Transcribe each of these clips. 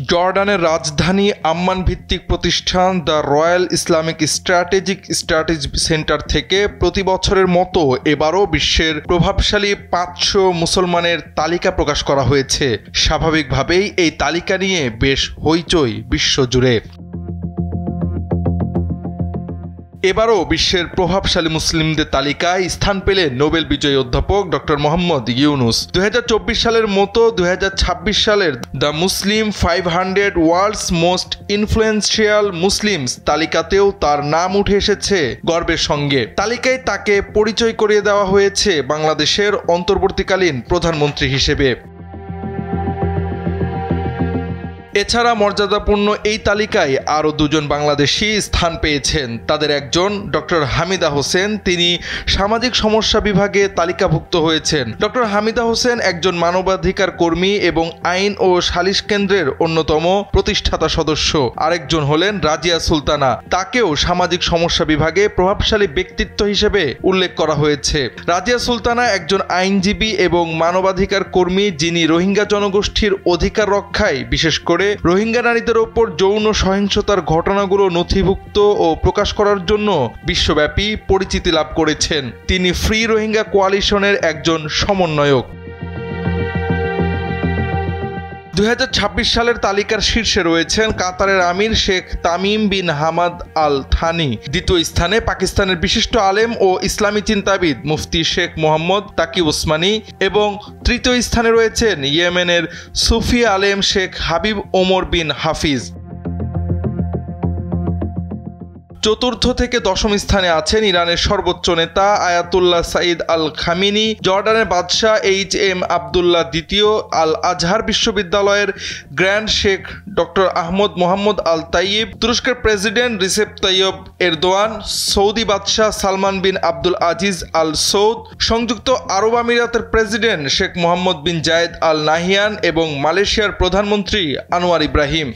জর্ডানের রাজধানী আম্মান ভিত্তিক প্রতিষ্ঠান the royal Islamic strategic studies centre থেকে প্রতি বছরের মতো এবারও বিশ্বের প্রভাবশালী 500 মুসলমানের তালিকা প্রকাশ করা হয়েছে। স্বাভাবিকভাবেই এই তালিকা নিয়ে বেশ হইচই বিশ্বজুড়ে। এবারও বিশ্বের প্রভাবশালী মুসলিমদের তালিকায় স্থান পেলেন নোবেল বিজয়ী অধ্যাপক ডক্টর মোহাম্মদ ইউনুস। 2024 সালের মতো 2026 সালের the Muslim 500 world's most influential Muslims তালিকাতেও তার নাম উঠে এসেছে গর্বের সঙ্গে। তালিকায় তাকে পরিচয় করিয়ে দেওয়া হয়েছে বাংলাদেশের অন্তর্বর্তীকালীন প্রধানমন্ত্রী হিসেবে। এছাড়া মর্যাদাপূর্ণ এই তালিকায় আরও দুজন বাংলাদেশি স্থান পেয়েছেন। তাদের একজন ডক্টর হামিদা হোসেন, তিনি সামাজিক সমস্যা বিভাগে তালিকাভুক্ত হয়েছেন। ডক্টর হামিদা হোসেন একজন মানবাধিকার কর্মী এবং আইন ও সালিশ কেন্দ্রের অন্যতম প্রতিষ্ঠাতা সদস্য। আরেকজন হলেন রাজিয়া সুলতানা, তাকেও সামাজিক সমস্যা বিভাগে প্রভাবশালী ব্যক্তিত্ব হিসেবে উল্লেখ করা হয়েছে। রাজিয়া সুলতানা একজন আইনজীবী এবং মানবাধিকার কর্মী, যিনি রোহিঙ্গা জনগোষ্ঠীর অধিকার রক্ষায় বিশেষ করে রোহিঙ্গা নারীদের ওপর যৌন সহিংসতার ঘটনাগুলো নথিভুক্ত ও প্রকাশ করার জন্য বিশ্বব্যাপী পরিচিতি লাভ করেছেন। তিনি ফ্রি রোহিঙ্গা কোয়ালিশনের একজন সমন্বয়ক। 2026 সালের তালিকার শীর্ষে রয়েছেন কাতারের আমির Sheikh Tamim bin Hamad Al Thani. দ্বিতীয় স্থানে পাকিস্তানের বিশিষ্ট আলেম ও ইসলামী চিন্তাবিদ মুফতি শেখ মোহাম্মদ তাকি ওসমানী এবং তৃতীয় স্থানে রয়েছেন ইয়েমেনের সুফি আলেম শেখ হাবিব ওমর বিন হাফিজ। চতুর্থ থেকে দশম স্থানে আছেন ইরানের সর্বোচ্চ নেতা আয়াতুল্লাহ সাইদ আল খামিনি, জর্ডানের বাদশাহ এইচ.এম. আবদুল্লাহ দ্বিতীয়, আল আজহার বিশ্ববিদ্যালয়ের grand Sheikh doctor Ahmad Mohammad আল তাইয়িব, তুরস্কের প্রেসিডেন্ট রিসেপ তাইয়্যিব এরদোয়ান, সৌদি বাদশাহ সালমান বিন আব্দুল আজিজ আল সৌদ, সংযুক্ত আরব আমিরাতের প্রেসিডেন্ট শেখ মোহাম্মদ বিন জায়েদ আল নাহিয়ান এবং মালয়েশিয়ার প্রধানমন্ত্রী আনোয়ার ইব্রাহিম।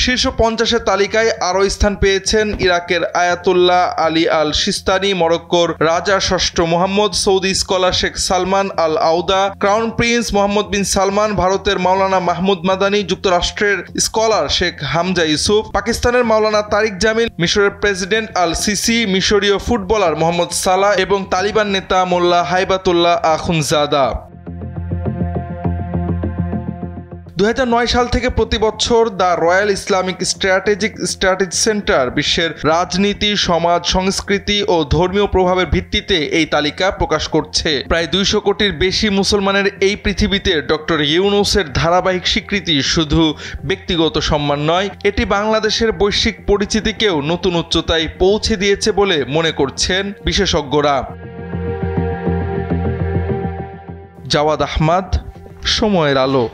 শীর্ষ 50-এর তালিকায় আরও স্থান পেয়েছেন ইরাকের আয়াতুল্লাহ আলী আল সিস্তানি, মরক্কোর রাজা ষষ্ঠ মোহাম্মদ, সৌদি স্কলার শেখ সালমান আল আউদা, ক্রাউন প্রিন্স মোহাম্মদ বিন সালমান, ভারতের মাওলানা মাহমুদ মাদানী, যুক্তরাষ্ট্রের স্কলার শেখ হামজা ইউসুফ, পাকিস্তানের মাওলানা তারিক জামিল, মিশরের প্রেসিডেন্ট আল সিসি, মিশরীয় ফুটবলার মোহাম্মদ সালাহ এবং তালিবান নেতা মোল্লা হাইবাতুল্লাহ আখুনজাদা। 2009 সাল থেকে প্রতি বছর the royal Islamic strategic studies centre বিশ্বের রাজনীতি, সমাজ, সংস্কৃতি ও ধর্মীয় প্রভাবের ভিত্তিতে এই তালিকা প্রকাশ করছে। প্রায় 200 কোটির বেশি মুসলমানের এই পৃথিবীতে ডক্টর ইউনুসের ধারাবাহিক স্বীকৃতি শুধু ব্যক্তিগত সম্মান নয়, এটি বাংলাদেশের বৈশ্বিক পরিচিতিকেও নতুন উচ্চতায় পৌঁছে দিয়েছে বলে মনে করছেন বিশেষজ্ঞরা। জাওয়াদ আহমদ, সময়ের আলো।